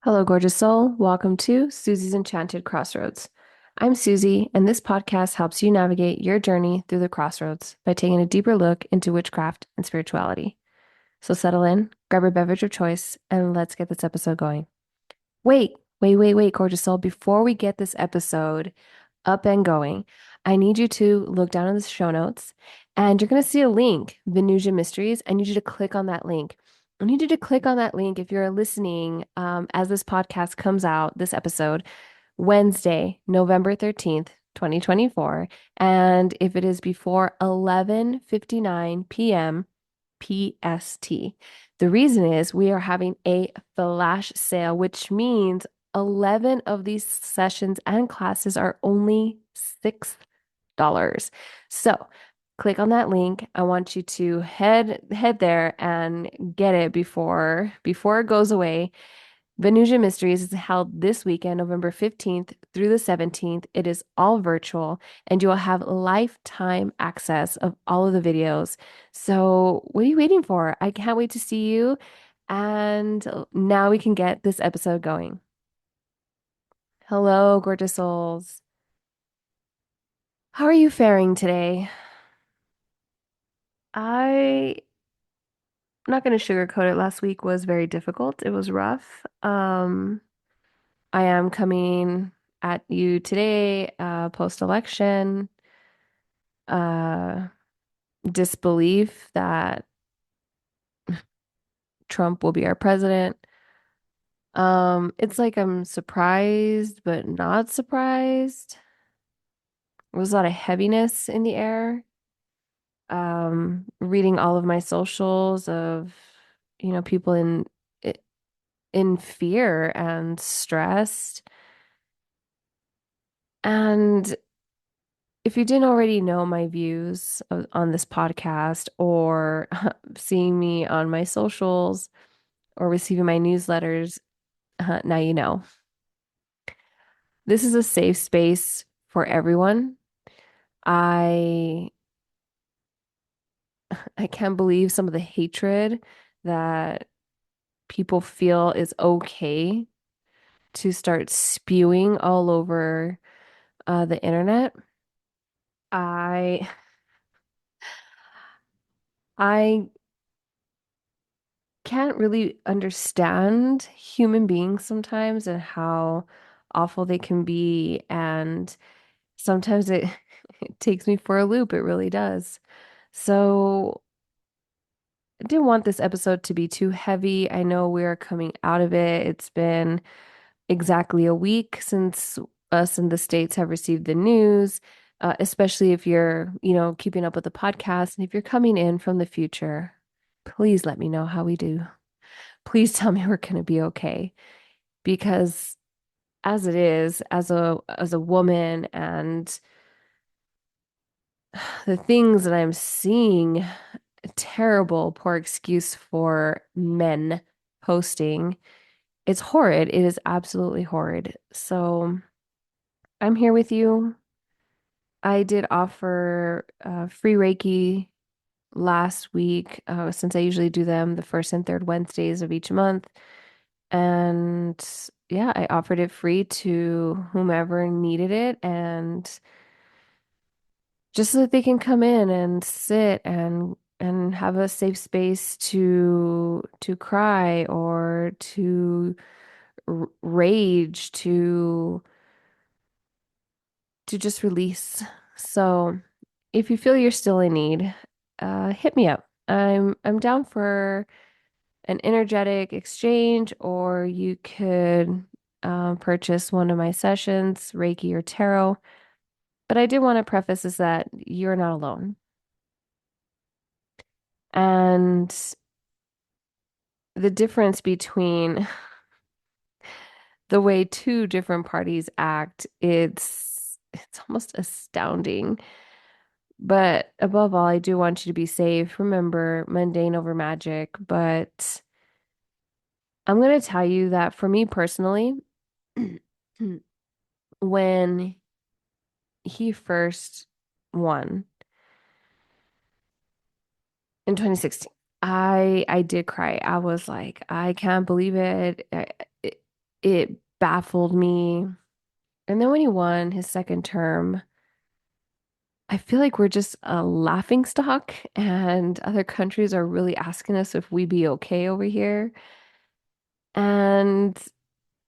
Hello, gorgeous soul. Welcome to Susie's Enchanted Crossroads. I'm Susie, and this podcast helps you navigate your journey through the crossroads by taking a deeper look into witchcraft and spirituality. So settle in, grab a beverage of choice, and let's get this episode going. Wait, gorgeous soul. Before we get this episode up and going, I need you to look down in the show notes and you're going to see a link, Venusian Mysteries. I need you to click on that link. I need you to click on that link if you're listening as this podcast comes out, this episode, Wednesday, November 13th, 2024. And if it is before 11:59 p.m. PST. The reason is we are having a flash sale, which means 11 of these sessions and classes are only $6. So click on that link. I want you to head there and get it before it goes away. Venusian Mysteries is held this weekend, November 15th through the 17th. It is all virtual, and you will have lifetime access of all of the videos. So, what are you waiting for? I can't wait to see you. And now we can get this episode going. Hello, gorgeous souls. How are you faring today? I'm not going to sugarcoat it. Last week was very difficult. It was rough. I am coming at you today, post-election, uh, disbelief that Trump will be our president. It's like I'm surprised, but not surprised. There was a lot of heaviness in the air. Reading all of my socials of, people in fear and stressed. And if you didn't already know my views on this podcast or seeing me on my socials or receiving my newsletters, now you know. This is a safe space for everyone. I I can't believe some of the hatred that people feel is okay to start spewing all over the internet. I I can't really understand human beings sometimes and how awful they can be. And sometimes it, it takes me for a loop. It really does. So I didn't want this episode to be too heavy. I know we're coming out of it. It's been exactly a week since us in the States have received the news, especially if you're, keeping up with the podcast. And if you're coming in from the future, please let me know how we do. Please tell me we're going to be okay because as it is, as a woman and the things that I'm seeing, terrible, poor excuse for men posting. It's horrid. It is absolutely horrid. So I'm here with you. I did offer free Reiki last week, since I usually do them the first and third Wednesdays of each month. And yeah, I offered it free to whomever needed it. And just so that they can come in and sit and have a safe space to cry or to rage, to just release. So if you feel you're still in need, hit me up. I'm down for an energetic exchange, or you could purchase one of my sessions, Reiki or Tarot. But I did want to preface is that you're not alone. And the difference between the way two different parties act, it's almost astounding. But above all, I do want you to be safe. Remember, mundane over magic. But I'm going to tell you that for me personally, when he first won in 2016, I did cry. I was like, I can't believe it. It baffled me. And then when he won his second term, I feel like we're just a laughing stock, and other countries are really asking us if we be okay over here. And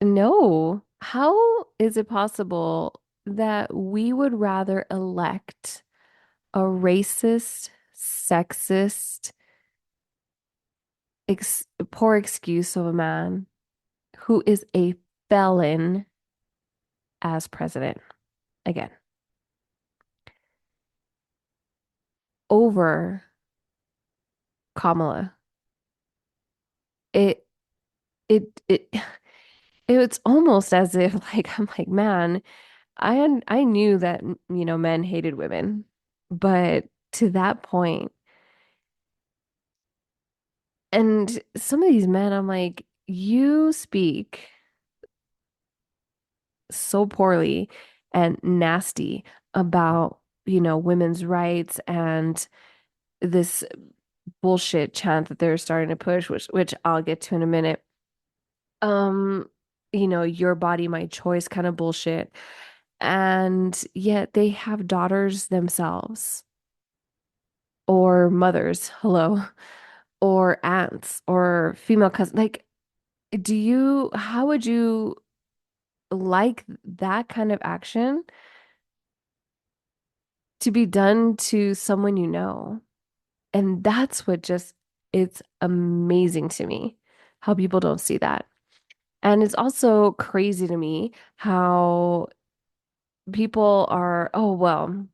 no, how is it possible that we would rather elect a racist, sexist, poor excuse of a man who is a felon as president again over Kamala? It it it's almost as if like I'm like, man, I knew that men hated women, but to that point, and some of these men, I'm like, you speak so poorly and nasty about, women's rights and this bullshit chant that they're starting to push, which I'll get to in a minute. Um, your body, my choice kind of bullshit. And yet they have daughters themselves or mothers, hello, or aunts or female cousins. Like, how would you like that kind of action to be done to someone you know? And that's what just, it's amazing to me how people don't see that. And it's also crazy to me how people are, oh, well,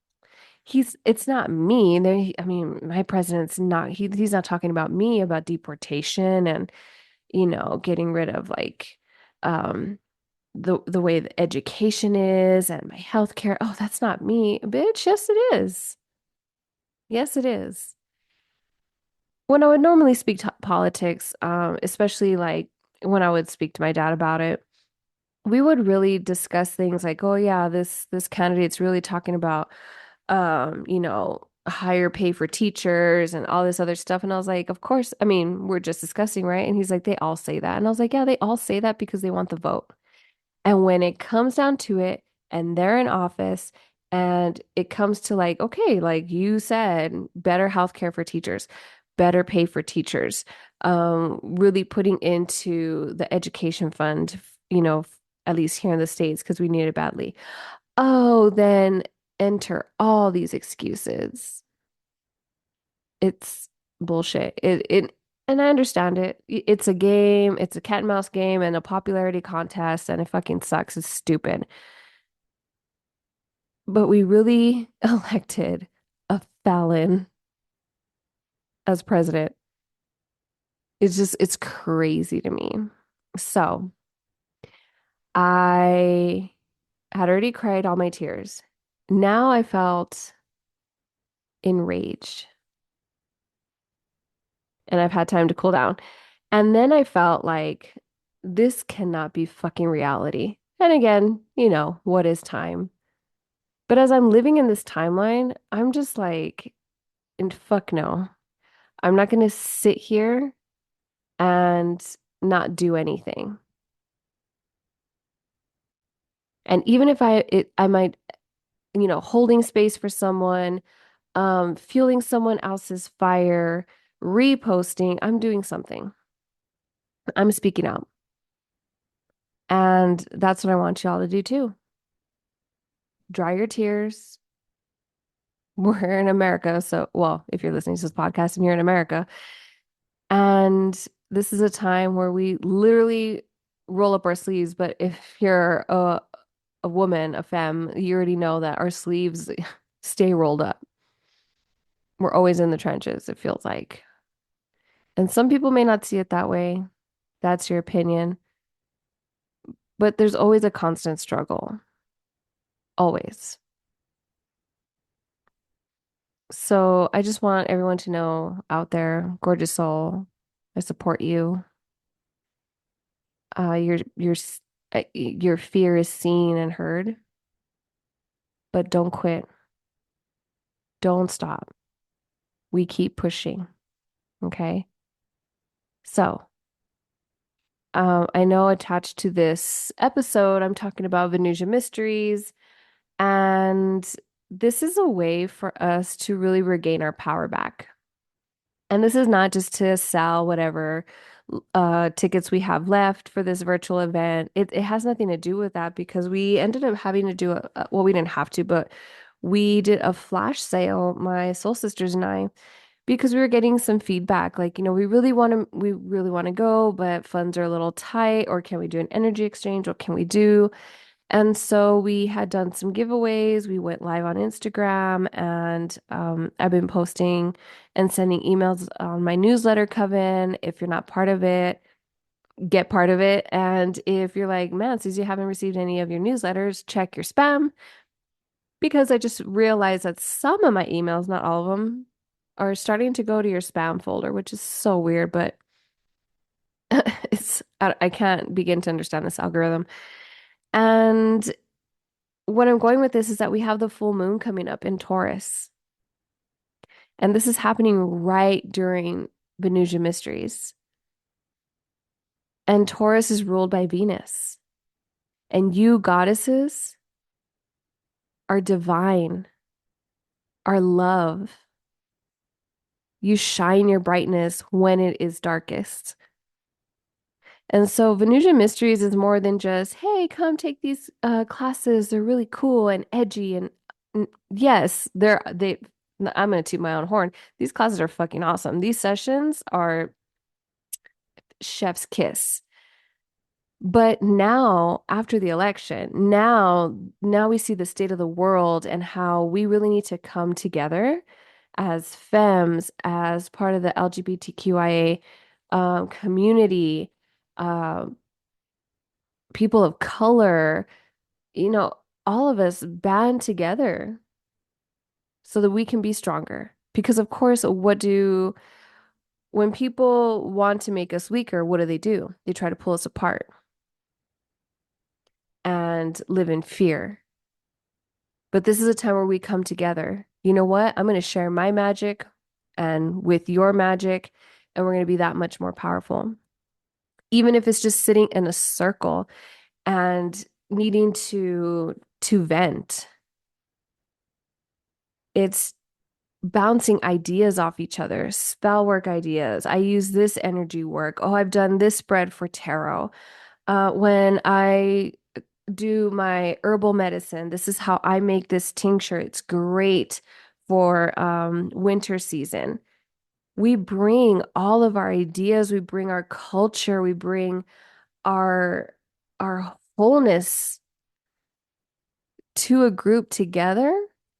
it's not me. I mean, my president's not, he's not talking about me, about deportation and, getting rid of like, um, the way the education is and my health care. Oh, that's not me, bitch. Yes, it is. Yes, it is. When I would normally speak to politics, especially like when I would speak to my dad about it, we would really discuss things like, oh yeah, this candidate's really talking about higher pay for teachers and all this other stuff. And I was like, of course, I mean, we're just discussing, right? And he's like, they all say that. And I was like, yeah, they all say that because they want the vote. And when it comes down to it, and they're in office, and it comes to like, okay, like you said, better healthcare for teachers, better pay for teachers, really putting into the education fund, at least here in the States, because we need it badly. Oh, then enter all these excuses. It's bullshit. And I understand it. It's a game, it's a cat and mouse game and a popularity contest, and it fucking sucks. It's stupid. But we really elected a felon as president. It's crazy to me. So I had already cried all my tears. Now I felt enraged and I've had time to cool down. And then I felt like this cannot be fucking reality. And again, what is time? But as I'm living in this timeline, I'm just like, and fuck no. I'm not going to sit here and not do anything. And even if I might, holding space for someone, fueling someone else's fire, reposting, I'm doing something. I'm speaking out. And that's what I want y'all to do too. Dry your tears. We're in America. So, well, if you're listening to this podcast and you're in America, and this is a time where we literally roll up our sleeves. But if you're a woman, a femme, you already know that our sleeves stay rolled up. We're always in the trenches, it feels like. And some people may not see it that way. That's your opinion. But there's always a constant struggle. Always. So I just want everyone to know out there, gorgeous soul, I support you. Your fear is seen and heard, but don't quit. Don't stop. We keep pushing. Okay. So I know attached to this episode, I'm talking about Venusian Mysteries, and this is a way for us to really regain our power back. And this is not just to sell whatever tickets we have left for this virtual event. It has nothing to do with that because we ended up having to do well, we didn't have to, but we did a flash sale, my soul sisters and I, because we were getting some feedback like, we really want to go, but funds are a little tight, or can we do an energy exchange? What can we do? And so we had done some giveaways. We went live on Instagram, and I've been posting and sending emails on my newsletter, Coven. If you're not part of it, get part of it. And if you're like, man, since you haven't received any of your newsletters, check your spam, because I just realized that some of my emails, not all of them, are starting to go to your spam folder, which is so weird, but I can't begin to understand this algorithm. And what I'm going with this is that we have the full moon coming up in Taurus, and this is happening right during Venusian Mysteries. And Taurus is ruled by Venus. And you goddesses are divine, are love. You shine your brightness when it is darkest. And so Venusian Mysteries is more than just, hey, come take these classes. They're really cool and edgy. And yes, I'm gonna toot my own horn. These classes are fucking awesome. These sessions are chef's kiss. But now, after the election, now we see the state of the world and how we really need to come together as femmes, as part of the LGBTQIA community, um, people of color, you know, all of us band together so that we can be stronger. Because of course, when people want to make us weaker, what do? They try to pull us apart and live in fear. But this is a time where we come together. You know what? I'm going to share my magic and with your magic, and we're going to be that much more powerful. Even if it's just sitting in a circle and needing to vent. It's bouncing ideas off each other, spell work ideas. I use this energy work. Oh, I've done this spread for tarot. When I do my herbal medicine, this is how I make this tincture. It's great for winter season. We bring all of our ideas, we bring our culture, we bring our our wholeness to a group together,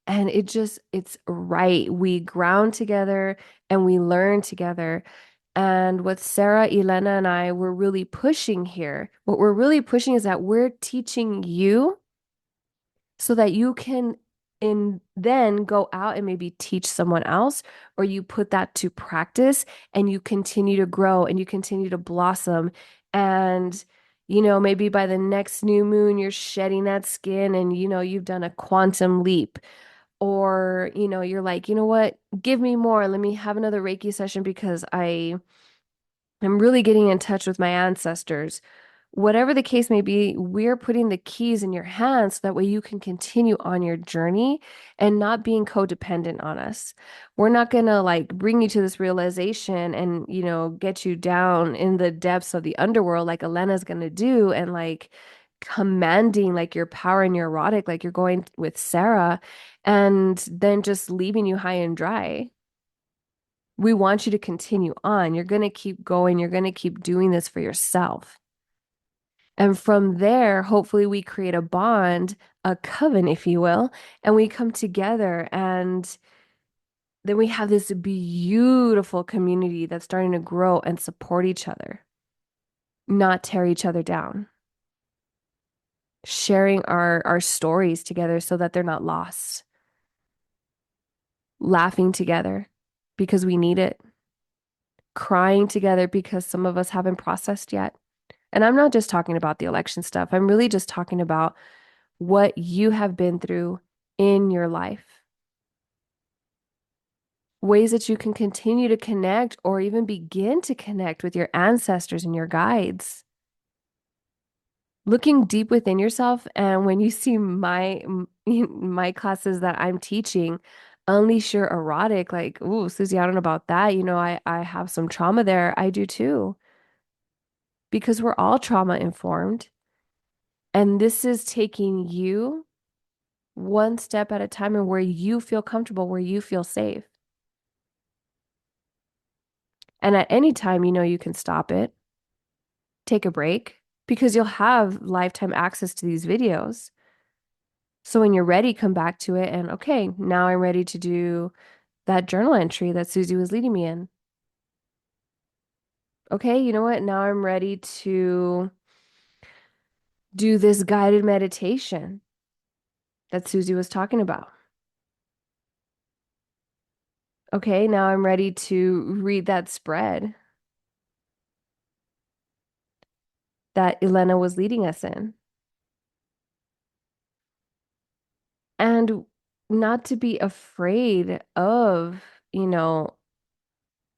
and it's right. We ground together and we learn together. And what Sarah, Elena, and I were really pushing here, what we're really pushing is that we're teaching you so that you can then go out and maybe teach someone else, or you put that to practice and you continue to grow and you continue to blossom. And maybe by the next new moon you're shedding that skin, and you've done a quantum leap. Or you're like, you know what, give me more, let me have another Reiki session because I'm really getting in touch with my ancestors. Whatever the case may be, we're putting the keys in your hands so that way you can continue on your journey and not being codependent on us. We're not gonna like bring you to this realization and, get you down in the depths of the underworld like Elena's gonna do, and like commanding like your power and your erotic, like you're going with Sarah, and then just leaving you high and dry. We want you to continue on. You're going to keep going. You're going to keep doing this for yourself. And from there, hopefully, we create a bond, a coven, if you will, and we come together. And then we have this beautiful community that's starting to grow and support each other, not tear each other down, sharing our stories together so that they're not lost, laughing together because we need it, crying together because some of us haven't processed yet. And I'm not just talking about the election stuff. I'm really just talking about what you have been through in your life, ways that you can continue to connect or even begin to connect with your ancestors and your guides. Looking deep within yourself, and when you see my classes that I'm teaching, unleash your erotic, like, ooh, Susie, I don't know about that. I have some trauma there. I do too, because we're all trauma informed. And this is taking you one step at a time and where you feel comfortable, where you feel safe. And at any time, you can stop it, take a break, because you'll have lifetime access to these videos. So when you're ready, come back to it and okay, now I'm ready to do that journal entry that Susie was leading me in. Okay, you know what? Now I'm ready to do this guided meditation that Susie was talking about. Okay, now I'm ready to read that spread that Elena was leading us in. And not to be afraid of, you know,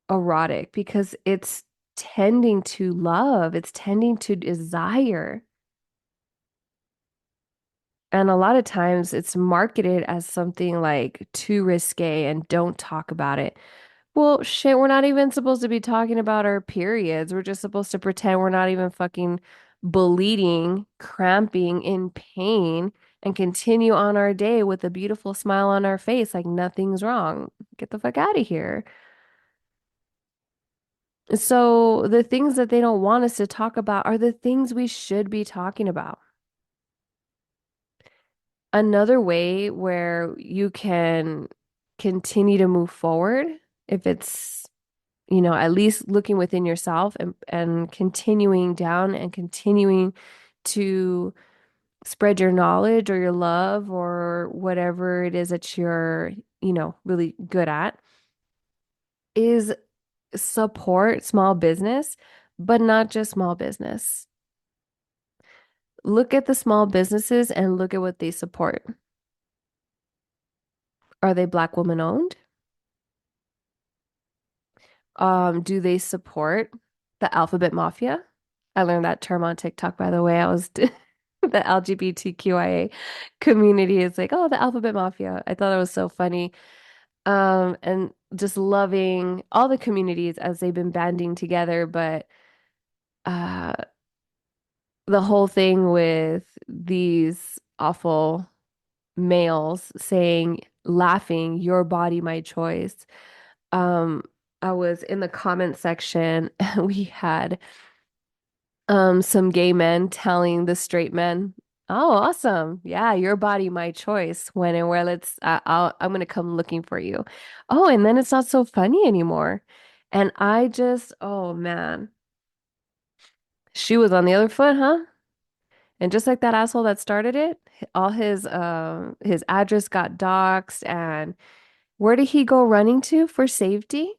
erotic because it's tending to love, it's tending to desire. And a lot of times it's marketed as something like too risque and don't talk about it. Well, shit, we're not even supposed to be talking about our periods. We're just supposed to pretend we're not even fucking bleeding, cramping, in pain, and continue on our day with a beautiful smile on our face like nothing's wrong. Get the fuck out of here. So, the things that they don't want us to talk about are the things we should be talking about. Another way where you can continue to move forward, if it's, at least looking within yourself and continuing down and continuing to spread your knowledge or your love or whatever it is that you're, really good at, is support small business, but not just small business. Look at the small businesses and look at what they support. Are they Black woman owned? Do they support the alphabet mafia? I learned that term on TikTok, by the way. The LGBTQIA community is like, oh, the alphabet mafia. I thought it was so funny. And just loving all the communities as they've been banding together, but uh the whole thing with these awful males saying, laughing, your body, my choice. Um, I was in the comment section and we had some gay men telling the straight men, "Oh, awesome. Yeah, your body, my choice. When and where I'm gonna come looking for you." Oh, and then it's not so funny anymore. And I just, oh man, she was on the other foot, huh? And just like that asshole that started it, all his address got doxxed, and where did he go running to for safety?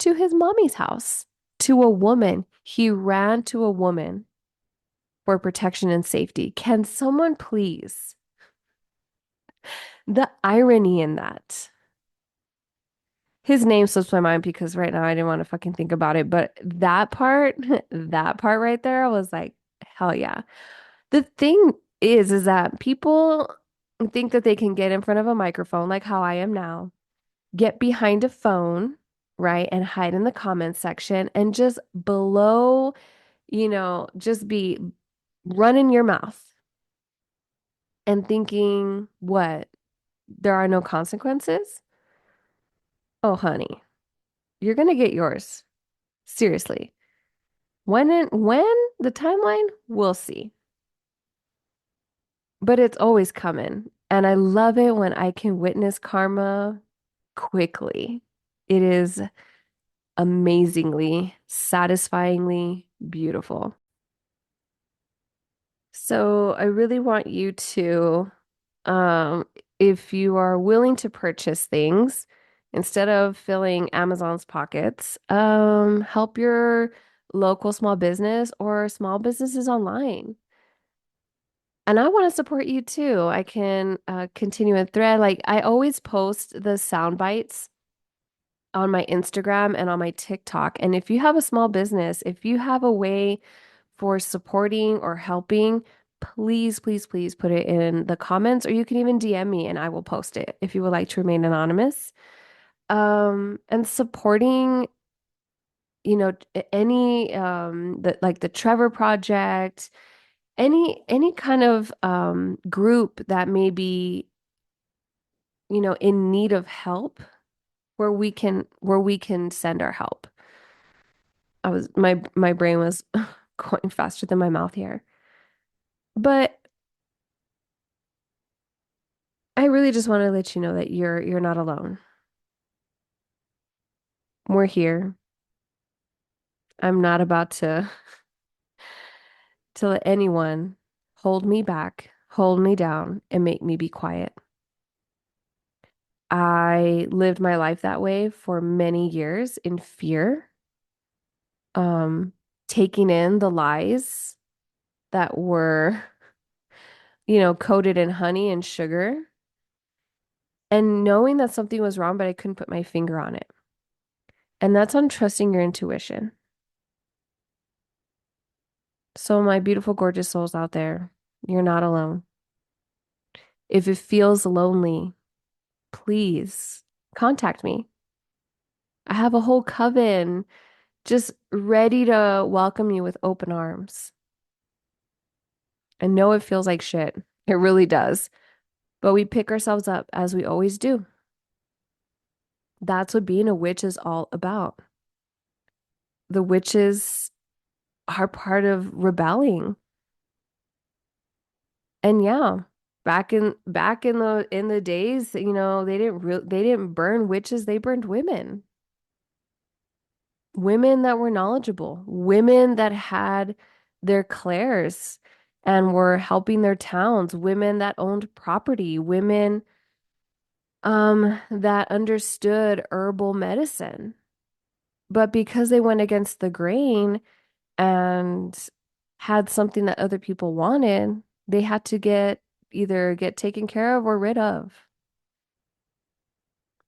To his mommy's house, to a woman. He ran to a woman for protection and safety. Can someone please? The irony in that. His name slips my mind because right now I didn't want to fucking think about it, but that part, that part right there, I was like, hell yeah. The thing is that people think that they can get in front of a microphone like how I am now, get behind a phone, right, and hide in the comments section and just blow, just be running your mouth and thinking, what? There are no consequences? Oh, honey, you're gonna get yours. Seriously. When the timeline, we'll see. But it's always coming. And I love it when I can witness karma quickly. It is amazingly, satisfyingly beautiful. So I really want you to, um, if you are willing to purchase things, instead of filling Amazon's pockets, help your local small business or small businesses online. And I want to support you too. I can continue a thread. Like I always post the sound bites on my Instagram and on my TikTok. And if you have a small business, if you have a way for supporting or helping, please, please, please put it in the comments, or you can even DM me and I will post it if you would like to remain anonymous. And supporting, any the Trevor Project, any kind of group that may be, in need of help where we can send our help. My brain was going faster than my mouth here. But I really just want to let you know that you're not alone. We're here. I'm not about to let anyone hold me back, hold me down, and make me be quiet. I lived my life that way for many years in fear, um, taking in the lies that were, coated in honey and sugar, and knowing that something was wrong, but I couldn't put my finger on it. And that's on trusting your intuition. So, my beautiful, gorgeous souls out there, you're not alone. If it feels lonely, please contact me. I have a whole coven just ready to welcome you with open arms. I know it feels like shit. It really does. But we pick ourselves up as we always do. That's what being a witch is all about. The witches are part of rebelling. And yeah, back in the days, they didn't burn witches, they burned women. Women that were knowledgeable, women that had their clairs and were helping their towns, women that owned property, women that understood herbal medicine. But because they went against the grain and had something that other people wanted, they had to either get taken care of or rid of.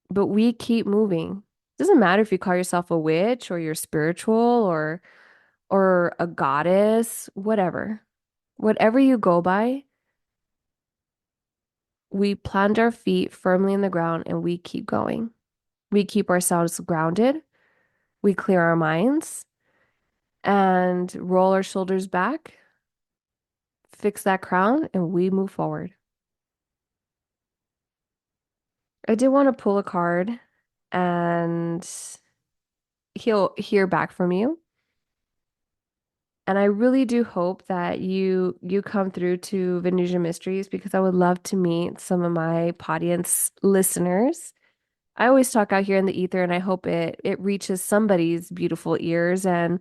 But we keep moving. Doesn't matter if you call yourself a witch or you're spiritual or a goddess, whatever. Whatever you go by, we plant our feet firmly in the ground and we keep going. We keep ourselves grounded. We clear our minds and roll our shoulders back, fix that crown, and we move forward. I did want to pull a card and he'll hear back from you. And I really do hope that you come through to Venusian Mysteries because I would love to meet some of my audience listeners. I always talk out here in the ether and I hope it reaches somebody's beautiful ears, and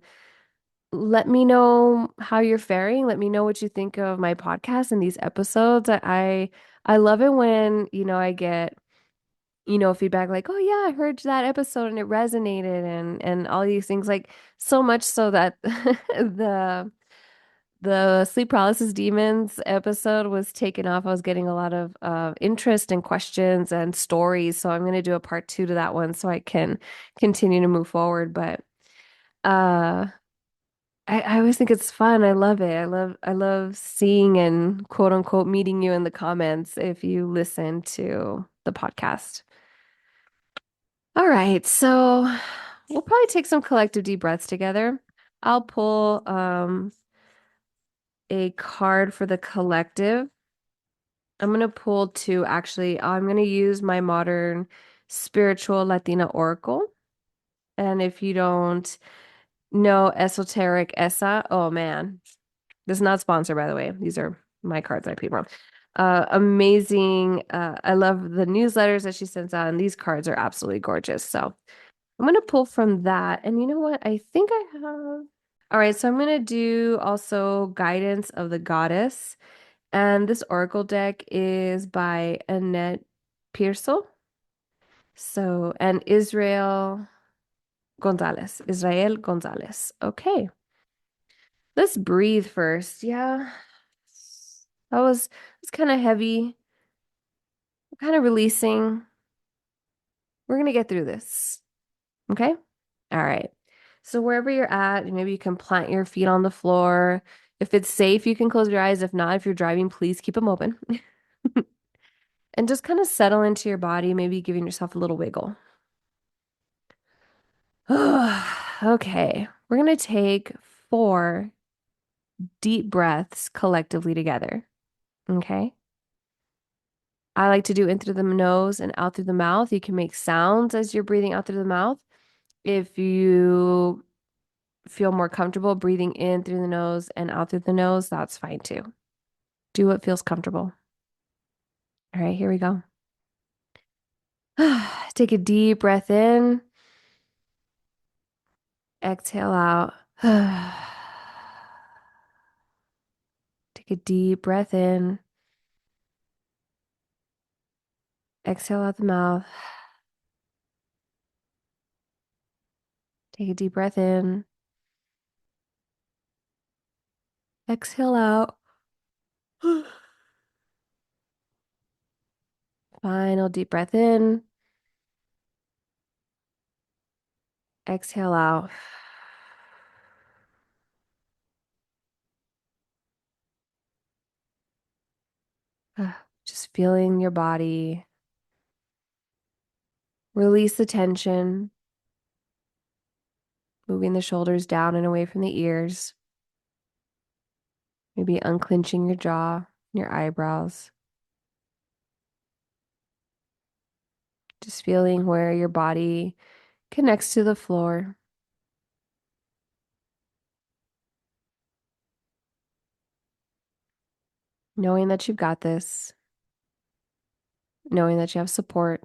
let me know how you're faring. Let me know what you think of my podcast and these episodes. I love it when, I get, feedback like, "Oh yeah, I heard that episode and it resonated," and all these things, like so much so that the sleep paralysis demons episode was taken off. I was getting a lot of interest and questions and stories, so I'm going to do a part two to that one so I can continue to move forward. But uh, I always think it's fun. I love it. I love seeing and quote unquote meeting you in the comments if you listen to the podcast. All right, so we'll probably take some collective deep breaths together. I'll pull a card for the collective. I'm gonna pull two actually. I'm gonna use my modern spiritual Latina oracle. And if you don't know esoteric Essa, oh man, this is not sponsored by the way. These are my cards I paid from. Amazing. I love the newsletters that she sends out, and these cards are absolutely gorgeous. So I'm gonna pull from that. And you know what? I think I have. All right, so I'm gonna do also Guidance of the Goddess. And this oracle deck is by Annette Pearsall. So, and Israel Gonzalez. Okay, let's breathe first. Yeah, that was kind of heavy, kind of releasing. We're gonna get through this. Okay. All right. So wherever you're at, maybe you can plant your feet on the floor. If it's safe, you can close your eyes. If not, if you're driving, please keep them open. And just kind of settle into your body, maybe giving yourself a little wiggle. Okay, we're gonna take 4 deep breaths collectively together. Okay. I like to do in through the nose and out through the mouth. You can make sounds as you're breathing out through the mouth. If you feel more comfortable breathing in through the nose and out through the nose, that's fine too. Do what feels comfortable. All right, here we go. Take a deep breath in, exhale out. Take a deep breath in, exhale out the mouth. Take a deep breath in, exhale out. Final deep breath in, exhale out. Just feeling your body. Release the tension, moving the shoulders down and away from the ears. Maybe unclenching your jaw, your eyebrows. Just feeling where your body connects to the floor. Knowing that you've got this, knowing that you have support,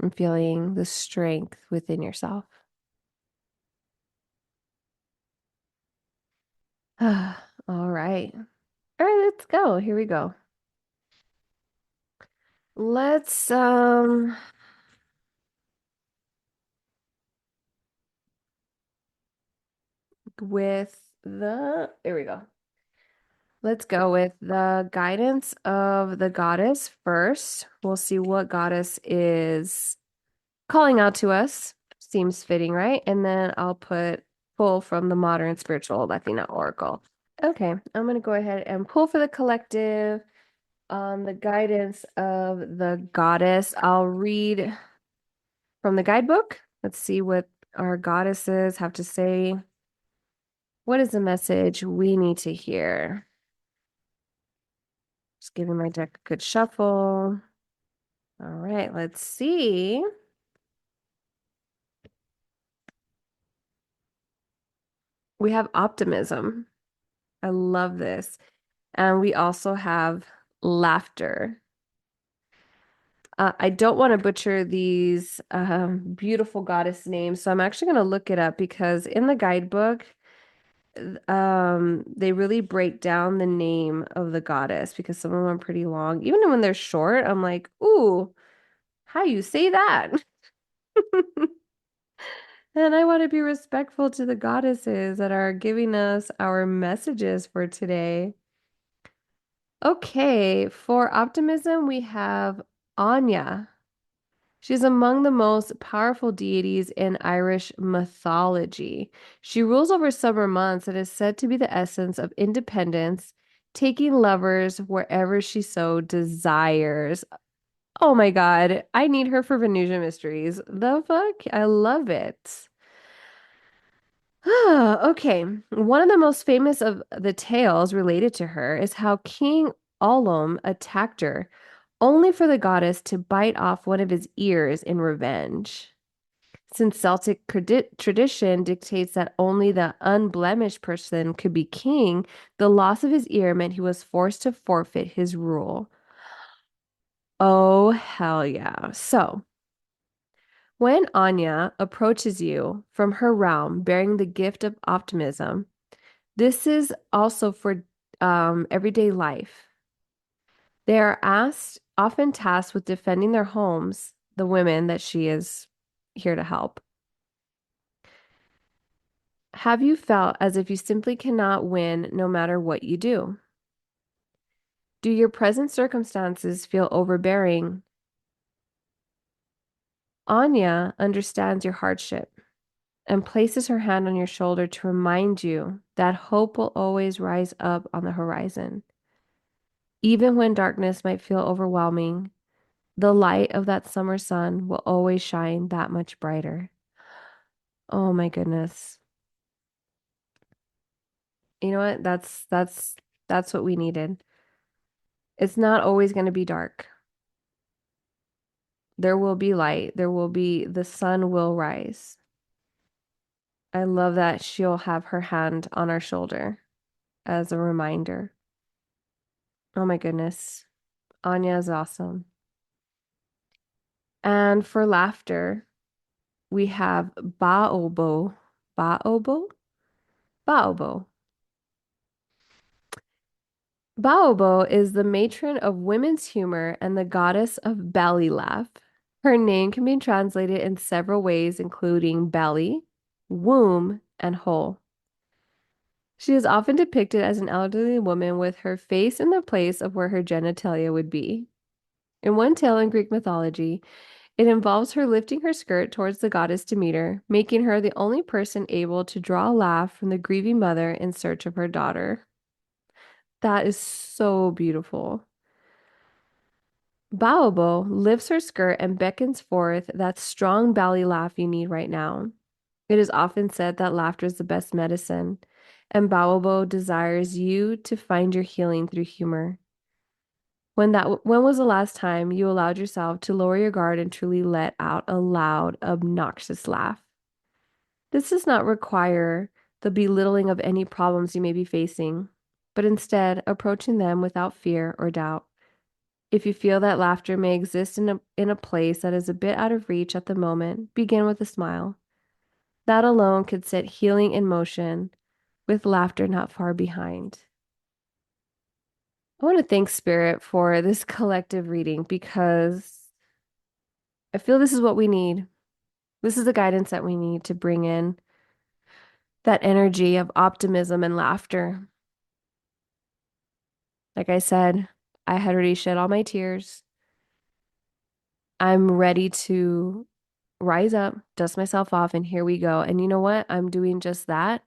and feeling the strength within yourself. All right. All right, let's go. Here we go. Let's with there we go. Let's go with the guidance of the goddess first. We'll see what goddess is calling out to us. Seems fitting, right? And then I'll pull from the modern spiritual Latina oracle. Okay, I'm going to go ahead and pull for the collective on the guidance of the goddess. I'll read from the guidebook. Let's see what our goddesses have to say. What is the message we need to hear? Just giving my deck a good shuffle. All right, let's see. We have optimism. I love this. And we also have laughter. I don't want to butcher these beautiful goddess names, so I'm actually going to look it up because in the guidebook, they really break down the name of the goddess because some of them are pretty long. Even when they're short, I'm like, ooh, how you say that? And I want to be respectful to the goddesses that are giving us our messages for today. Okay, for optimism, we have Anya. She's among the most powerful deities in Irish mythology. She rules over summer months and is said to be the essence of independence, taking lovers wherever she so desires. Oh my God, I need her for Venusian Mysteries. The fuck? I love it. Okay, one of the most famous of the tales related to her is how King Ollum attacked her, only for the goddess to bite off one of his ears in revenge. Since Celtic tradition dictates that only the unblemished person could be king, the loss of his ear meant he was forced to forfeit his rule. Oh, hell yeah. So, when Anya approaches you from her realm bearing the gift of optimism, this is also for everyday life. They are often tasked with defending their homes, the women that she is here to help. Have you felt as if you simply cannot win no matter what you do? Do your present circumstances feel overbearing? Anya understands your hardship and places her hand on your shoulder to remind you that hope will always rise up on the horizon. Even when darkness might feel overwhelming, the light of that summer sun will always shine that much brighter. Oh my goodness. You know what? That's what we needed. It's not always going to be dark. There will be light. The sun will rise. I love that she'll have her hand on our shoulder as a reminder. Oh my goodness. Anya is awesome. And for laughter, we have Baobo. Baobo? Baobo. Baobo is the matron of women's humor and the goddess of belly laugh. Her name can be translated in several ways, including belly, womb, and hole. She is often depicted as an elderly woman with her face in the place of where her genitalia would be. In one tale in Greek mythology, it involves her lifting her skirt towards the goddess Demeter, making her the only person able to draw a laugh from the grieving mother in search of her daughter. That is so beautiful. Baobo lifts her skirt and beckons forth that strong belly laugh you need right now. It is often said that laughter is the best medicine, and Baobo desires you to find your healing through humor. When was the last time you allowed yourself to lower your guard and truly let out a loud, obnoxious laugh? This does not require the belittling of any problems you may be facing, but instead approaching them without fear or doubt. If you feel that laughter may exist in a place that is a bit out of reach at the moment, begin with a smile. That alone could set healing in motion, with laughter not far behind. I want to thank Spirit for this collective reading because I feel this is what we need. This is the guidance that we need to bring in that energy of optimism and laughter. Like I said, I had already shed all my tears. I'm ready to rise up, dust myself off, and here we go. And you know what? I'm doing just that.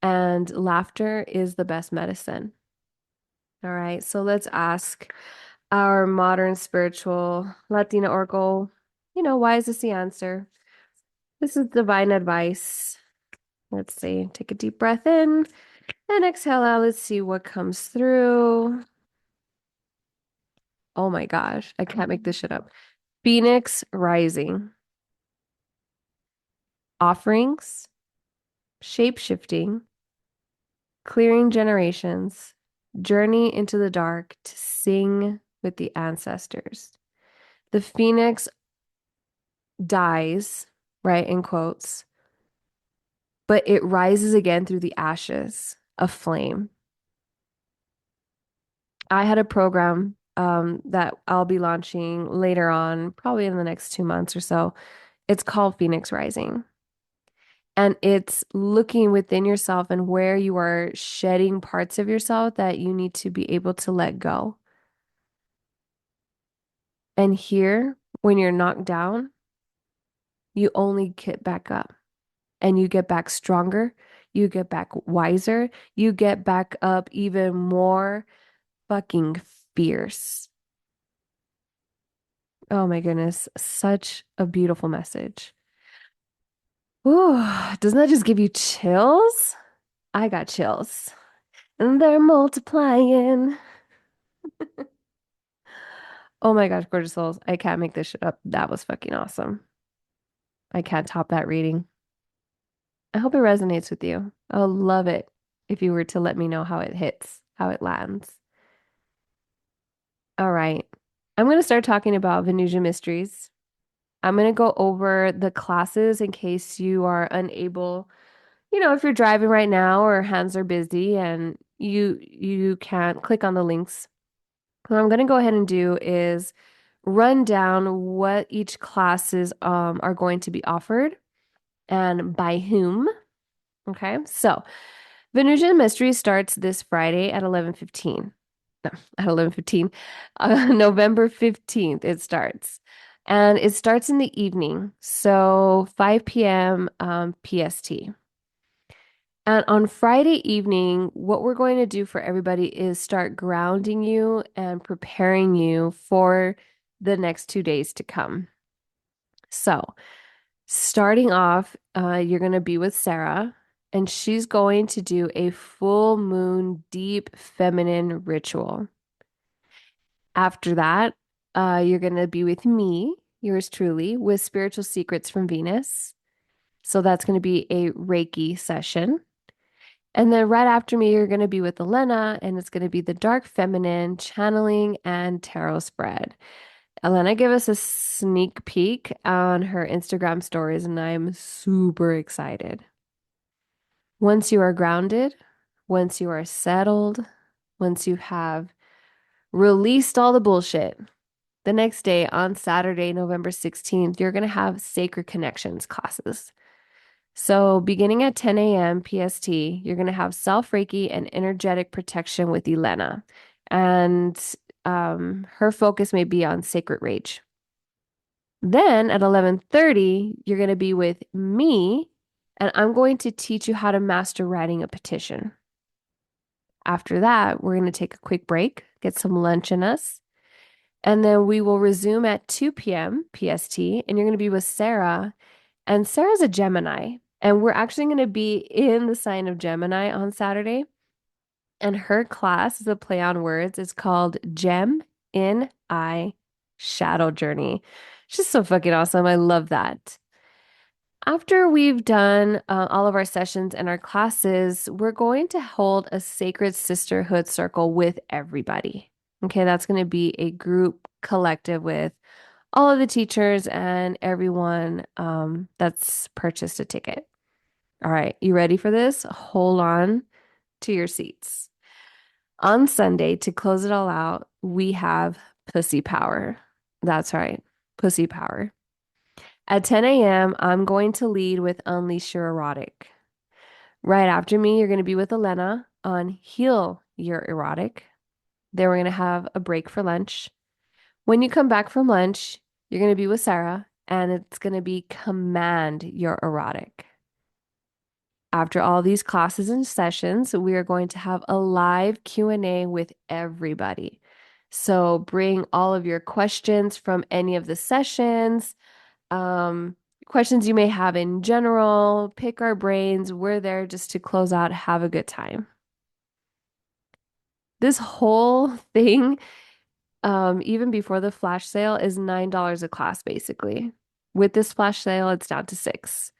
And laughter is the best medicine. All right, so let's ask our modern spiritual Latina oracle, why is this the answer? This is divine advice. Let's see, take a deep breath in and exhale out. Let's see what comes through. Oh my gosh, I can't make this shit up. Phoenix rising, offerings, shape shifting, clearing generations, journey into the dark to sing with the ancestors. The phoenix dies, right, in quotes, but it rises again through the ashes of flame. I had a program that I'll be launching later on, probably in the next 2 months or so. It's called Phoenix Rising. And it's looking within yourself and where you are shedding parts of yourself that you need to be able to let go. And here, when you're knocked down, you only get back up and you get back stronger. You get back wiser. You get back up even more fucking fierce. Oh my goodness. Such a beautiful message. Ooh, doesn't that just give you chills? I got chills. And they're multiplying. Oh my gosh, gorgeous souls. I can't make this shit up. That was fucking awesome. I can't top that reading. I hope it resonates with you. I'll love it if you were to let me know how it hits, how it lands. All right. I'm going to start talking about Venusian Mysteries. I'm going to go over the classes in case you are unable, if you're driving right now or hands are busy and you can't click on the links. What I'm going to go ahead and do is run down what each classes are going to be offered and by whom. Okay, so Venusian Mystery starts this Friday at 11:15. No, at 11:15. November 15th it starts. And it starts in the evening, so 5 p.m. PST. And on Friday evening, what we're going to do for everybody is start grounding you and preparing you for the next 2 days to come. So, starting off, you're going to be with Sarah, and she's going to do a full moon deep feminine ritual. After that, you're going to be with me, yours truly, with Spiritual Secrets from Venus. So that's going to be a Reiki session. And then right after me, you're going to be with Elena, and it's going to be the dark feminine channeling and tarot spread. Elena gave us a sneak peek on her Instagram stories, and I'm super excited. Once you are grounded, once you are settled, once you have released all the bullshit, the next day on Saturday, November 16th, you're going to have Sacred Connections classes. So, beginning at 10 a.m. PST, you're going to have self Reiki and energetic protection with Elena. And her focus may be on sacred rage. Then at 11:30, you're going to be with me, and I'm going to teach you how to master writing a petition. After that, we're going to take a quick break, get some lunch in us, and then we will resume at 2 p.m. PST, and you're going to be with Sarah. And Sarah's a Gemini, and we're actually going to be in the sign of Gemini on Saturday. And her class is a play on words. It's called Gem in I Shadow Journey. She's so fucking awesome. I love that. After we've done all of our sessions and our classes, we're going to hold a sacred sisterhood circle with everybody. Okay, that's going to be a group collective with all of the teachers and everyone that's purchased a ticket. All right, you ready for this? Hold on to your seats. On Sunday, to close it all out, we have Pussy Power. That's right, Pussy Power. At 10 a.m., I'm going to lead with Unleash Your Erotic. Right after me, you're going to be with Elena on Heal Your Erotic. Then we're going to have a break for lunch. When you come back from lunch, you're going to be with Sarah, and it's going to be Command Your Erotic. After all these classes and sessions, we are going to have a live Q&A with everybody. So bring all of your questions from any of the sessions, um, questions you may have in general, pick our brains. We're there just to close out, have a good time. This whole thing, even before the flash sale, is $9 a class, basically. With this flash sale, it's down to $6.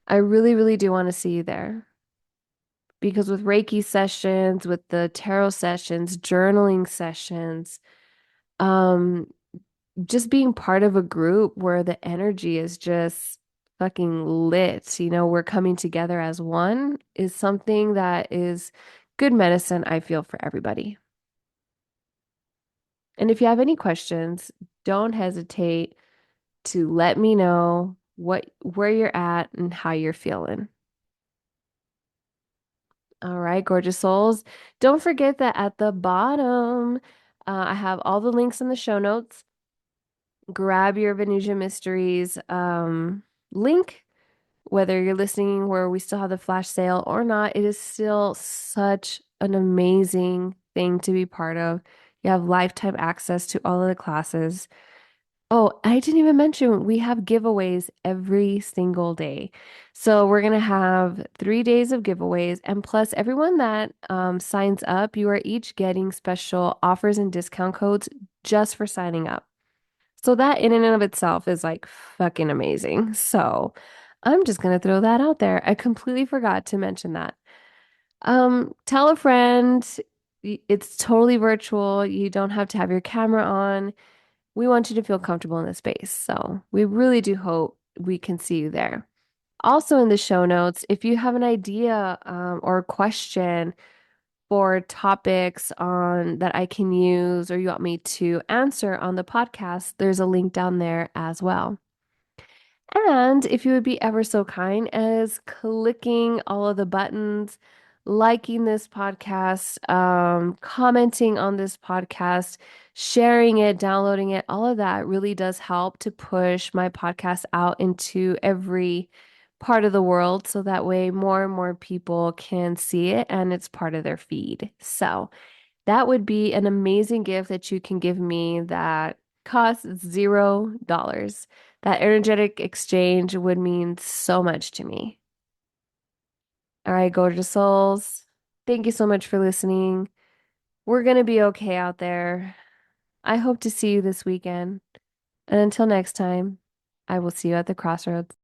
I really, really do want to see you there. Because with Reiki sessions, with the tarot sessions, journaling sessions, um, just being part of a group where the energy is just fucking lit, we're coming together as one is something that is good medicine, I feel, for everybody. And if you have any questions, don't hesitate to let me know where you're at and how you're feeling. All right, gorgeous souls. Don't forget that at the bottom, I have all the links in the show notes. Grab your Venusian Mysteries link, whether you're listening where we still have the flash sale or not. It is still such an amazing thing to be part of. You have lifetime access to all of the classes. Oh, I didn't even mention we have giveaways every single day. So we're gonna have 3 days of giveaways, and plus everyone that signs up, you are each getting special offers and discount codes just for signing up. So that in and of itself is like fucking amazing. So I'm just gonna throw that out there. I completely forgot to mention that. Tell a friend. It's totally virtual. You don't have to have your camera on. We want you to feel comfortable in the space. So we really do hope we can see you there. Also in the show notes, if you have an idea or a question for topics on that I can use or you want me to answer on the podcast, there's a link down there as well. And if you would be ever so kind as clicking all of the buttons, liking this podcast, commenting on this podcast, sharing it, downloading it, all of that really does help to push my podcast out into every part of the world so that way more and more people can see it and it's part of their feed. So that would be an amazing gift that you can give me that costs $0. That energetic exchange would mean so much to me. All right, gorgeous souls. Thank you so much for listening. We're going to be okay out there. I hope to see you this weekend. And until next time, I will see you at the crossroads.